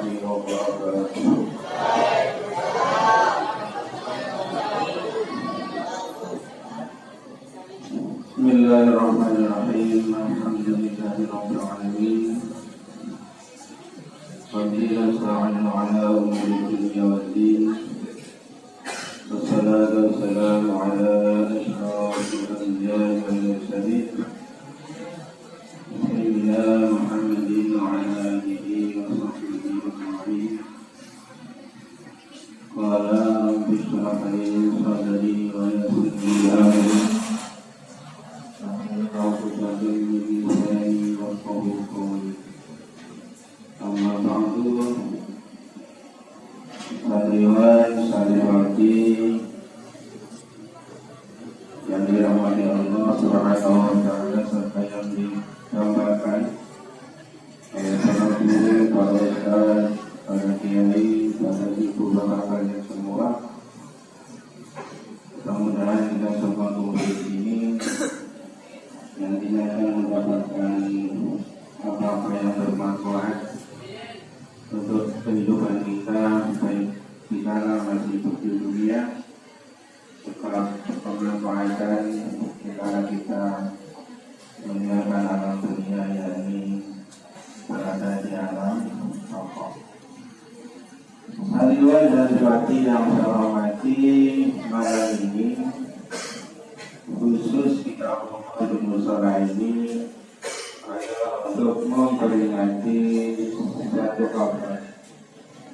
warahmatullahi wabarakatuh. Bismillahirrahmanirrahim. Alhamdulillahirabbil alamin. Wabillahi nasta'inu ala umuri dunya waddin. Wassalatu wassalamu ala asyrafil anbiya'i wal mursalin. Sayyidina Muhammadin wa ala alihi wa sahbihi ajma'in. Qala rabbi shrah li sadri wa yassir li amri. Amma ba'du. Santriwan, santriwati yang dirahmati Allah Subhanahu wa ta'ala serta yang dihambakan, para guru, para ustaz, para kiai, para ibu bapak kalian semua, mudah-mudahan kita semua kumpul di sini yang tidak akan mendapatkan apa-apa yang bermanfaat untuk kehidupan kita, baik di sana masih hidup di dunia, serta bermanfaatan ketika kita meninggalkan alam dunia, yakni berada di alam rokok. Hadirin dan hadirat yang saya hormati, malam ini khusus kita di musala ini adalah untuk memperingati satu kabar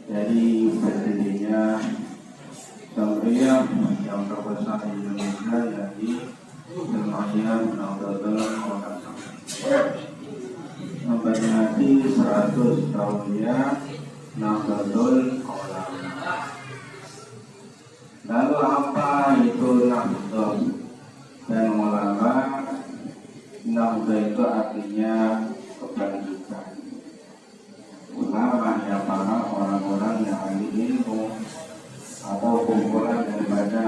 dari berdirinya Jam'iyah yang terbesar di Indonesia, yaitu Jam'iyah Nahdlatul Ulama, memperingati 100 tahunnya Nahdlatul Ulama. Lalu apa itu Nahdlatul dan ulama? Nahdlatul itu artinya kebangkitan. Ulama ya para orang-orang yang ahli ilmu atau kumpulan daripada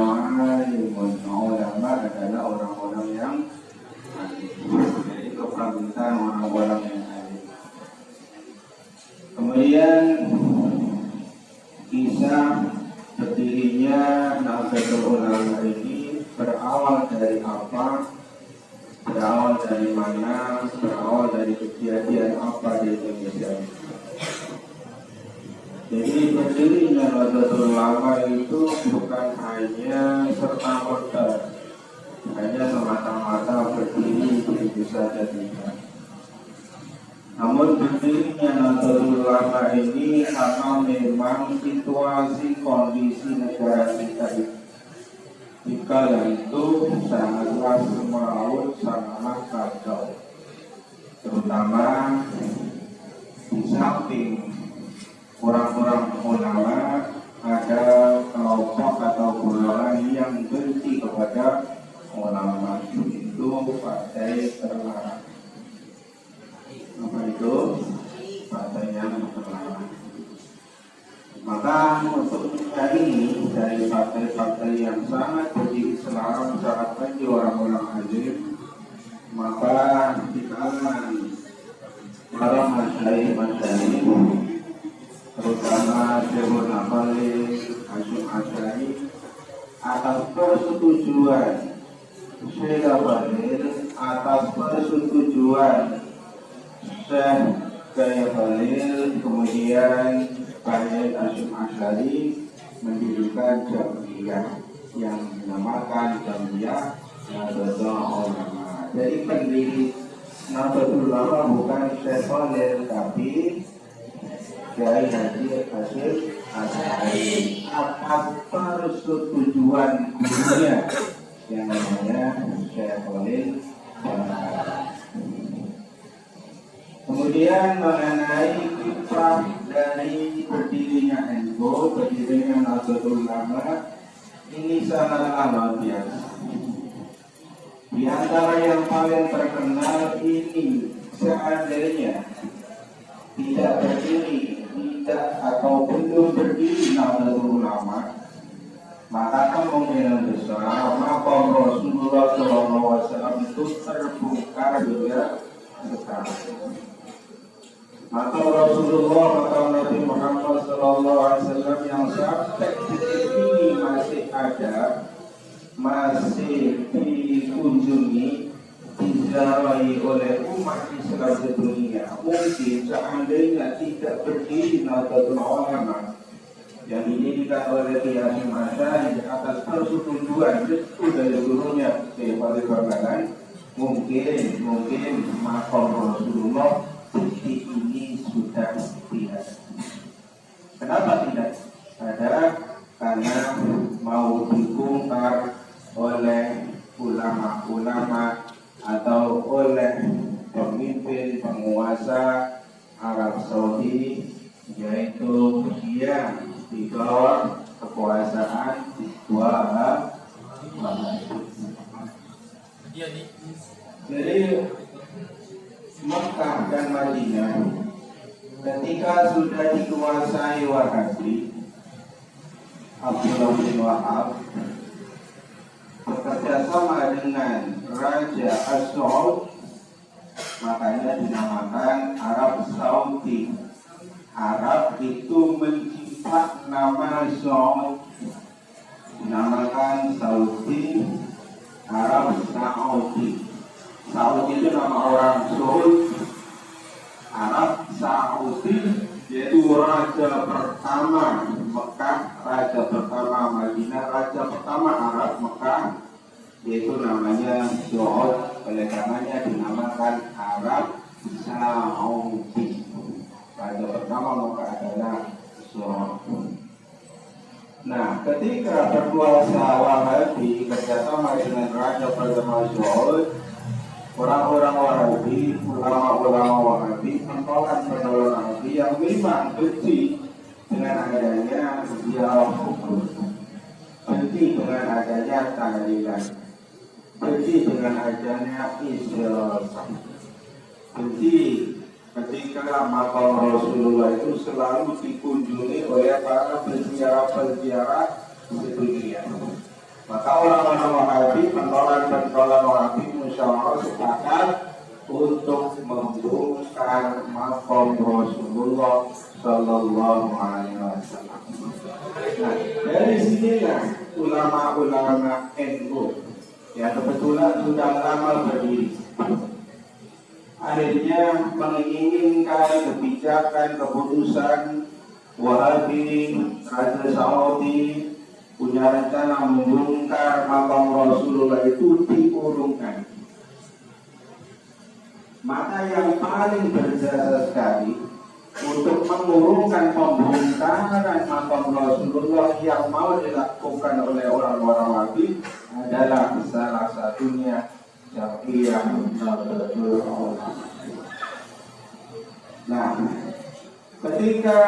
ilmu. Ulama adalah orang-orang yang ahli. Jadi kebangkitan orang-orang yang ahli. Kemudian kisah berdirinya Nahdlatul Ulama ini berawal dari apa? Berawal dari mana? Berawal dari kejadian apa di Indonesia? Jadi berdirinya Nahdlatul Ulama itu bukan hanya serta-merta, hanya semata-mata berdiri begitu saja tidak. Namun berdirinya Nahdlatul Ulama ini karena memang situasi kondisi negara kita kala itu sangatlah semaut, sangatlah kacau. Terutama di samping orang-orang ulama, ada kelompok atau golongan yang benci kepada ulama, itu partai terlarang. Apa itu? Partai yang terlarang. Maka untuk hari ini dari partai-partai yang sangat berislam, sangat benci orang-orang alim, maka di kalangan para masyayikh, terutama Syaikhul Nabalil, Hasyim Asy'ari, atas persetujuan Syekh Nabalil, atas persetujuan Syekh Nabalil, kemudian Syekh Hasyim Asy'ari mendirikan Jam'iyah yang dinamakan Jam'iyah Nahdlatul Ulama. Jadi pendiri Nahdlatul Ulama bukan Syekh Nabalil, tapi Kiai Haji Hasyim Asy'ari atas persetujuan gurunya yang namanya Syekh Nabalil. Kemudian mengenai kiprah dari berdirinya NU, berdirinya Nahdlatul Ulama, ini sangatlah luar biasa. Di antara yang paling terkenal ini, seandainya tidak berdiri, tidak atau belum berdiri Nahdlatul Ulama, maka kemungkinan besar makam Rasulullah SAW itu terbongkar juga sekarang. Maka Rasulullah, maka Nabi Muhammad SAW yang sampai detik ini masih ada, masih dikunjungi, diziarahi oleh umat Islam sedunia. Mungkin seandainya tidak berdiri Nahdlatul Ulama yang didirikan oleh Kiai Hasyim Asy'ari atas persetujuan restu dari gurunya Kiai Fadhil Bangkalan, mungkin makam Rasulullah detik ini sudah tidak. Kenapa tidak ada? Karena mau dibongkar oleh ulama-ulama atau oleh pemimpin penguasa Arab Saudi, yaitu dia di bawah kekuasaan Wahab. Jadi Mekah dan Madinah ketika sudah dikuasai Wahabi, Abdullah bin Wahab bekerja sama dengan Raja As-Saud, makanya dinamakan Arab Saudi. Arab itu mencipta nama Saud, dinamakan Saudi, Arab Saudi. Saudi itu nama orang Saud, Arab Saudi yaitu raja pertama Mekah, raja pertama Madinah, raja pertama Arab Mekah, yaitu namanya Saud. Oleh karenanya dinamakan Arab Saudi. Raja pertama Mekah adalah Saud. Nah, ketika berkuasa Wahabi kerjasama dengan raja pertama Saud, orang-orang Wahabi, ulama-ulama Wahabi, pentolan-pentolan Wahabi yang memang benci dengan adanya ziarah kubur, benci dengan adanya tahlilan, benci dengan adanya istighfar, benci ketika makam Rasulullah itu selalu dikunjungi oleh para penziarah-penziarah sedunia. Maka orang-orang Wahabi, pentolan-pentolan Wahabi musyawarah sepakat untuk membongkar makam Rasulullah Sallallahu Alaihi Wasallam. Nah, dari sinilah ulama-ulama NU yang kebetulan sudah lama berdiri, akhirnya menginginkan kebijakan keputusan Wahabi, Raja Saudi punya rencana membongkar makam Rasulullah itu diurungkan. Maka yang paling berjasa sekali untuk mengurungkan pembongkaran makam Rasulullah yang mau dilakukan oleh orang-orang Wahabi adalah salah satunya Syariah Nahdlatul Ulama. Nah, ketika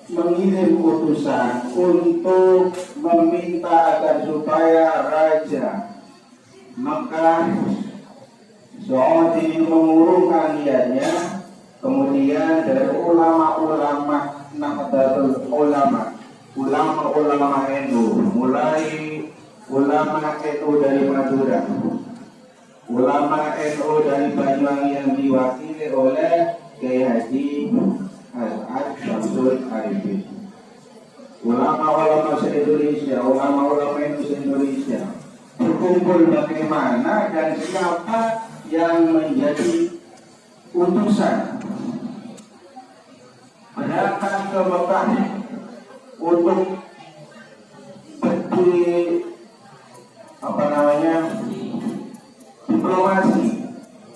mengirim utusan untuk meminta agar supaya Raja Mekah Saudi mengurungkan niatnya, kemudian dari ulama-ulama Nahdlatul Ulama, ulama-ulama NU, mulai ulama NU dari Madura, ulama NU dari Banyuwangi yang diwakili oleh Kiai Haji As'ad Syamsul Arifin, ulama-ulama se-Indonesia, ulama-ulama NU se-Indonesia berkumpul bagaimana dan siapa yang menjadi utusan berangkat ke Mekah untuk diplomasi,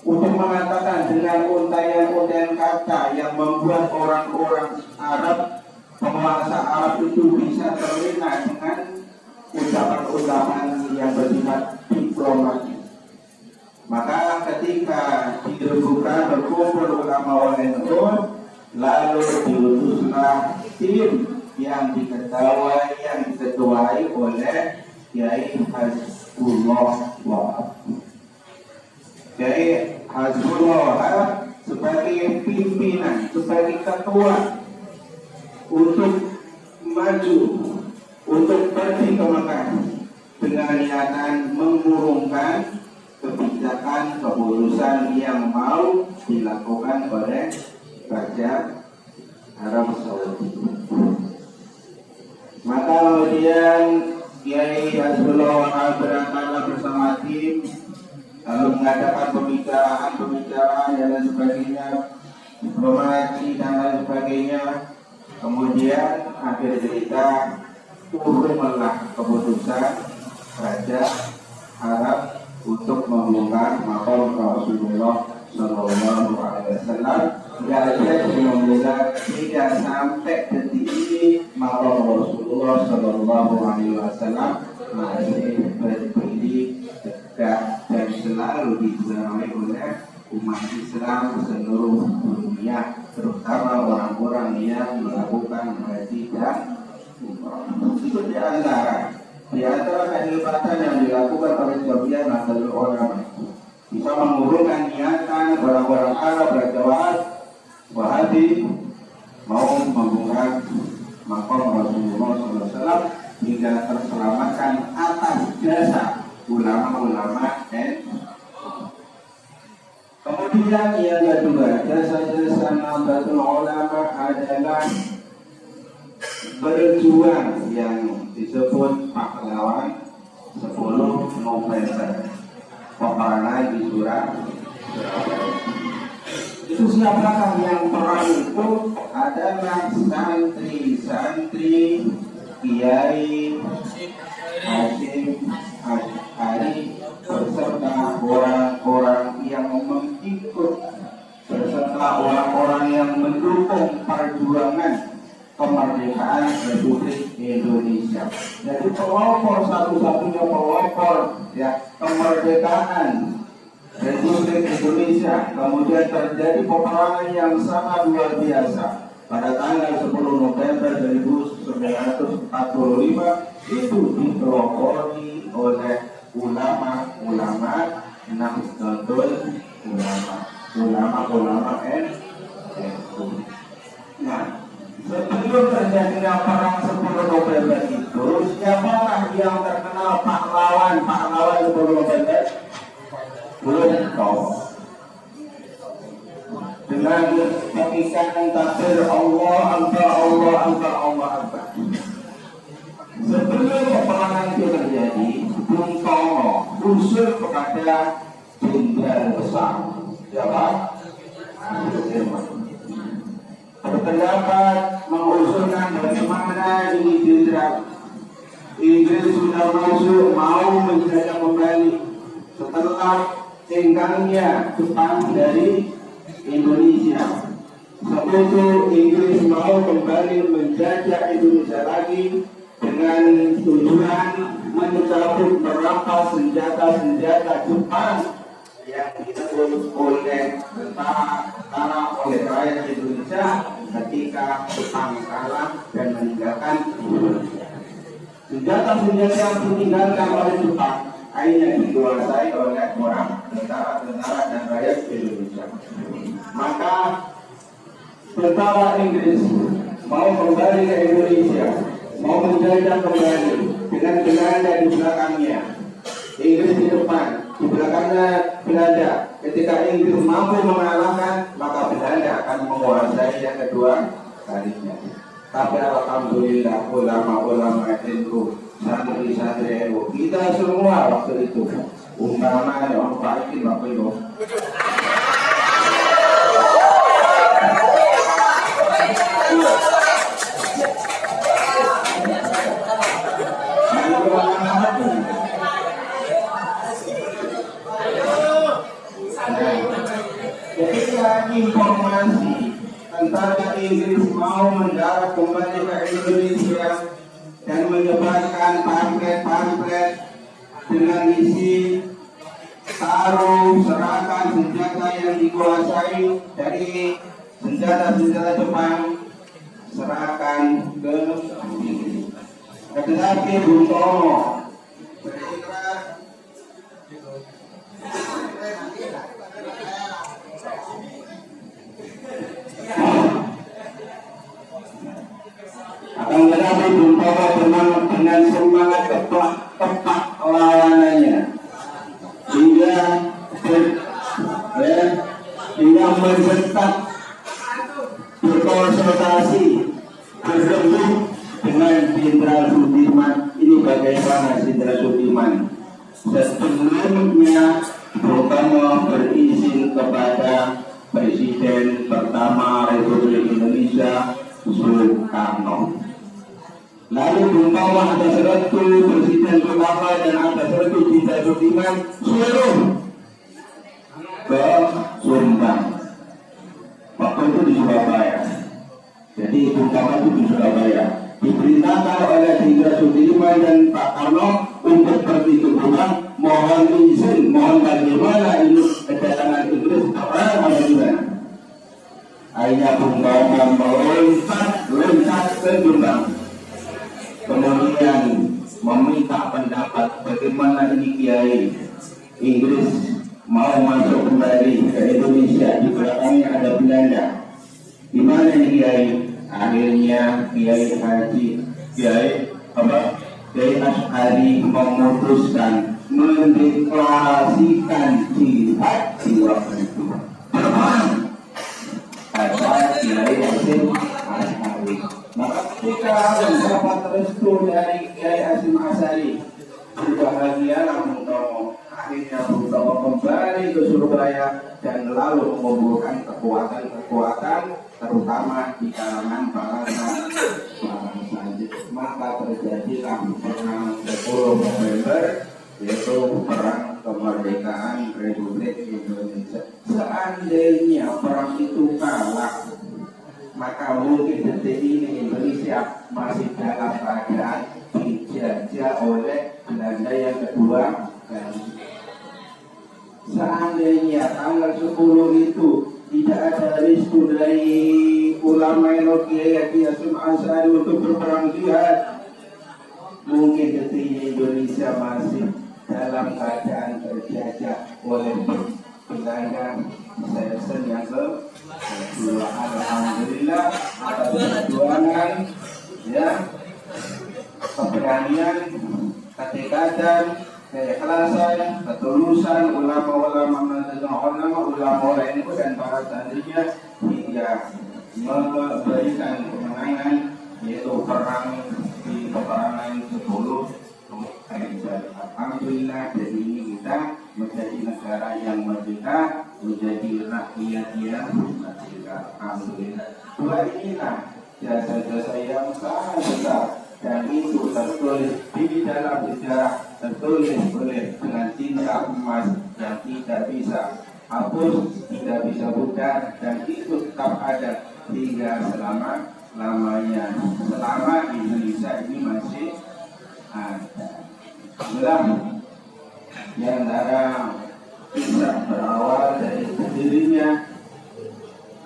untuk mengatakan dengan untayan-untayan kata yang membuat orang-orang Arab, penguasa Arab itu bisa terlena dengan ucapan-ucapan yang bersifat diplomatik. Maka ketika direbukan berkumpul ulama NU, lalu diutuslah tim yang diketuai oleh Kiai Hasbullah Wahab. Kiai Hasbullah Wahab sebagai pimpinan, sebagai ketua untuk maju, untuk pergi ke Mekah dengan niatan mengurungkan kebijakan keputusan yang mau dilakukan oleh Raja Arab Saudi. Maka kemudian Kiai Hasbullah berangkatlah bersama tim lalu mengadakan pembicaraan dan lain sebagainya, diplomasi dan lain sebagainya. Kemudian akhir cerita turunlah keputusan Raja Arab untuk membongkar makam Rasulullah Sallallahu Alaihi Wasallam. Raja Alhamdulillah tidak sampai detik ini makam Rasulullah Sallallahu Alaihi Wasallam masih berdiri tegak dan selalu diziarahi oleh umat Islam seluruh dunia, terutama orang-orang yang melakukan haji dan umrah. Itu di antara kehebatan yang dilakukan oleh sebagian Nahdlatul Ulama, bisa mengurungkan niatan orang-orang Arab berjawab Wahabi mau membongkar makam Rasulullah SAW hingga terselamatkan atas jasa ulama-ulama Kemudian yang kedua, jasa-jasa Nahdlatul Ulama adalah berjuang yang disebut pahlawan 10 November peperangan di Surabaya. Itu siapakah yang perang itu? Adalah santri-santri Kiai Hasyim Asy'ari beserta orang-orang yang mengikut, beserta orang-orang yang mendukung perjuangan kemerdekaan Republik Indonesia. Jadi pelopor satu-satunya pelopor ya kemerdekaan Republik Indonesia. Kemudian terjadi peperangan yang sangat luar biasa pada tanggal 10 November 1945 itu dipelopori oleh ulama-ulama Nahdlatul ulama NU. Nah, sebelum terjadinya perang 10 November itu, siapakah yang terkenal pahlawan 10 November? Belum tahu. Dengan kepikan takbir Allah Akbar. Sebelum peperangan itu terjadi, Bung Tomo usul kepada jenderal besar, siapa? Berpendapat mengusulkan bagaimana ini jenderal Inggris sudah mau menjajah kembali setelah tinggalnya Jepang dari Indonesia. Sekutu Inggris mau kembali menjajah Indonesia lagi dengan tujuan mencabut merampas senjata-senjata Jepang yang direbut oleh tentara oleh rakyat Indonesia ketika Jepang kalah dan meninggalkan Indonesia. Senjata-senjata yang ditinggalkan oleh Jepang akhirnya dikuasai oleh orang tentara dan rakyat Indonesia. Maka tentara Inggris mau kembali ke Indonesia, mau menjajah kembali dengan Belanda di belakangnya, Inggris di depan, di belakangnya Belanda. Ketika Inggris mampu mengalahkan, maka Belanda akan menguasai yang kedua kalinya. Tapi alhamdulillah ulama-ulama NU, santri-santri NU, kita semua waktu itu umpamanya orang Pak Bapak Ibu. Ketika informasi tentara Inggris mau mendarat kembali ke Indonesia dan menyebarkan pamflet-pamflet dengan isi taruh serahkan senjata yang dikuasai dari senjata-senjata Jepang, serahkan ke Inggris. Tetapi Bung Tomo akan tetapi Bung Tomo dengan semangat tepat lawanannya hingga mencetak berkonsultasi, bertemu dengan Jenderal Sudirman. Ini bagaimana Jenderal Sudirman? Sebelumnya Bung Karno berizin kepada Presiden pertama Republik Indonesia Soekarno. Lalu Bung Karno atas restu Presiden pertama dan atas restu Jenderal Sudirman suruh ke Sumbang. Waktu itu di Surabaya. Jadi Bung Karno itu di Surabaya. Diperintahkan oleh Jenderal Sudirman dan Pak Karno untuk pergi ke Sumbang, mohon izin, mohon bagaimana ini kedatangan Inggris orang apa gimana? Akhirnya Bung Karno meloncat ke Sumbang. Kemudian meminta pendapat bagaimana ini Kiai Inggris mau masuk kembali ke Indonesia, di belakangnya ada Belanda. Di mana ini Kiai? Akhirnya Kiai Asy'ari memutuskan mendeklarasikan jihad di waktu itu. Kata Kiai Hasyim Asy'ari. Maka ketika mendapat restu dari Kiai Hasyim Asy'ari, berbahagialah Bung Karno. Akhirnya Bung Karno kembali ke Surabaya dan lalu mengumpulkan kekuatan terutama di kalangan para sahabat. Maka terjadilah perang 10 November, yaitu perang kemerdekaan Republik Indonesia. Seandainya perang itu kalah, maka mungkin detik ini Indonesia masih dalam keadaan dijajah oleh Belanda yang kedua kali. Seandainya tanggal 10 itu tidak ada restu dari ulama Kiai Hasyim Asy'ari untuk berperang jihad, mungkin detik ini Indonesia masih dalam keadaan terjajah oleh Belanda. Saya yang kedua, alhamdulillah atas perjuangan, ya, keberanian, ketekatan, keikhlasan, ketulusan ulama-ulama lain dan para santrinya hingga memberikan kemenangan, yaitu perang di peperangan 10 November. Alhamdulillah, jadi ini kita menjadi negara yang merdeka, menjadi rakyat yang merdeka. Alhamdulillah. Dua inilah jasa-jasa yang sangat besar, dan itu tertulis di dalam sejarah, tertulis oleh dengan tinta emas yang tidak bisa hapus, tidak bisa pudar, dan itu tetap ada hingga selama-lamanya, selama Indonesia ini masih ada. Dalam yang antara kisah berawal dari berdirinya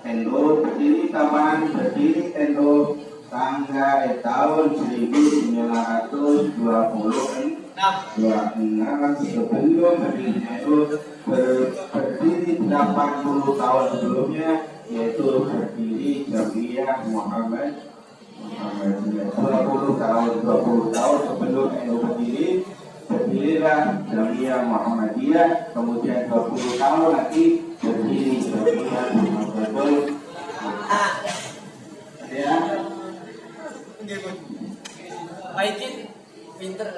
NU, berdiri kapan? Berdiri NU tahun 1926, sebelum berdiri NU berdiri 80 tahun sebelumnya, yaitu berdiri Jamiah Muhammadiyah. 20 tahun sebelum NU berdirilah Jamiah Muhammadiyah. Kemudian 20 tahun lagi berdiri Jamiah Muhammadiyah. Ya. Baikin pinter.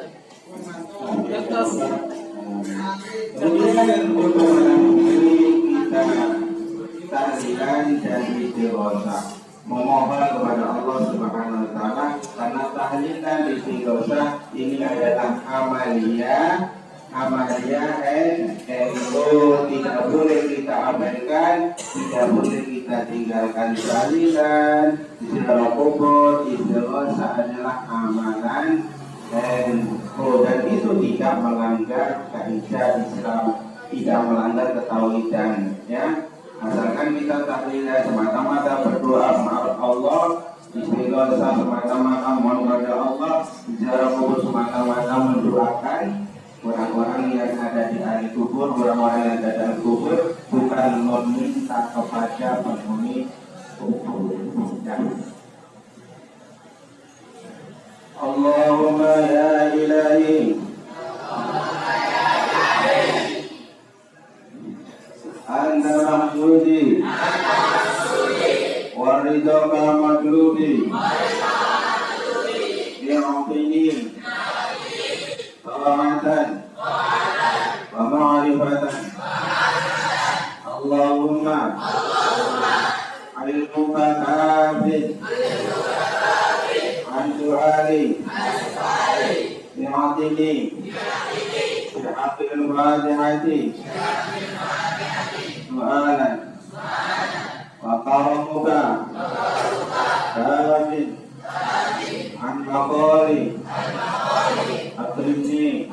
Kemudian untuk mengakhiri kita tahlilan dan istighosa, memohon kepada Allah Subhanahu wa taala, karena tahlil dan istighosa ini adalah amalia itu tidak boleh kita abaikan, tidak boleh kita tinggalkan tahlilan, istighfar kubur, istighosa adalah amalan dan itu tidak melanggar kaidah Islam, tidak melanggar ketauhidan, ya. Asalkan kita tahlilan semata-mata berdoa kepada Allah, istighosa semata-mata mohon kepada Allah, ziarah kubur semata-mata mendoakan orang-orang yang ada di ahli kubur, orang-orang yang ada dalam kubur, bukan meminta kepada penghuni kubur. Ya. Allahumma ya ilahi anta mahmudi wa ورضاك مطلوبي بعقلي طاعة ومعرفة اللهم علمك كاف عن سؤالي بعقلي بحق الفاتحة سؤالا وكرمك كاف عن مقالي أكرمني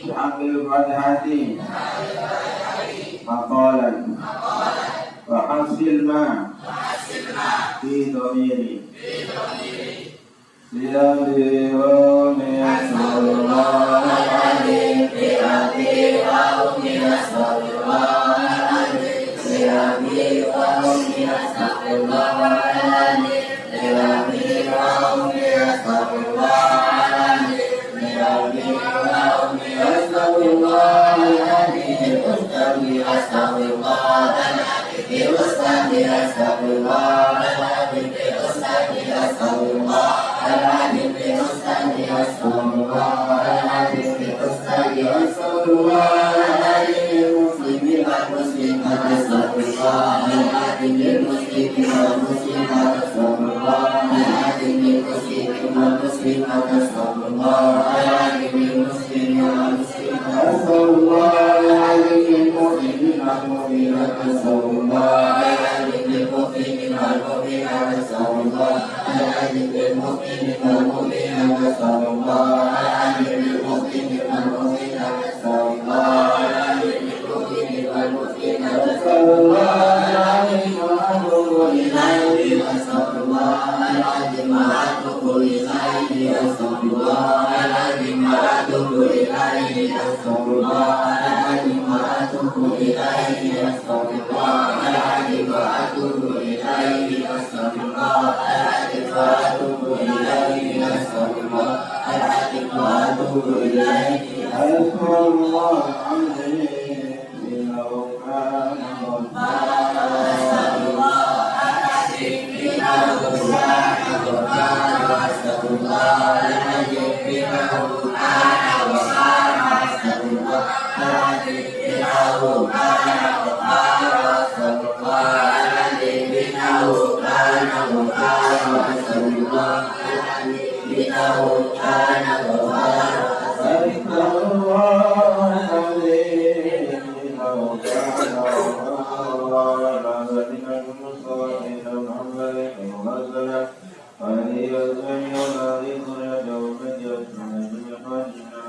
بحق الفاتحة مقالا وحصل ما في ضميري لأبي وأمي أسأل الله العظيم لأبي وأمي أسأل الله العظيم لأبي وأمي أسأل الله العظيم لأبي وأمي أسأل الله العظيم لأبي وأمي أسأل الله العظيم أستغفر أستغفر الله العظيم أستغفر أستغفر الله العظيم أستغفر أستغفر الله العظيم أستغفر أستغفر الله العظيم أستغفر أستغفر الله العظيم المسلمين والمسلمات أستغفر الله العظيم المسلمين والمسلمات أستغفر الله العظيم المسلمين والمسلمات أستغفر الله العظيم المسلمين والمسلمات أستغفر الله العظيم المؤمنين والمؤمنات أستغفر الله العظيم المؤمنين والمؤمنات أستغفر الله العظيم المؤمنين والمؤمنات أستغفر الله العظيم المؤمنين والمؤمنات أستغفر الله العظيم المؤمنين والمؤمنات أستغفر الله العظيم وأتوب إليه أستغفر الله العظيم وأتوب إليه أستغفر الله العظيم وأتوب إليه أستغفر الله العظيم وأتوب إليه أستغفر الله العظيم وأتوب إليه أستغفر الله العظيم وأتوب إليه أستغفر الله العظيم وأتوب إليه أستغفر الله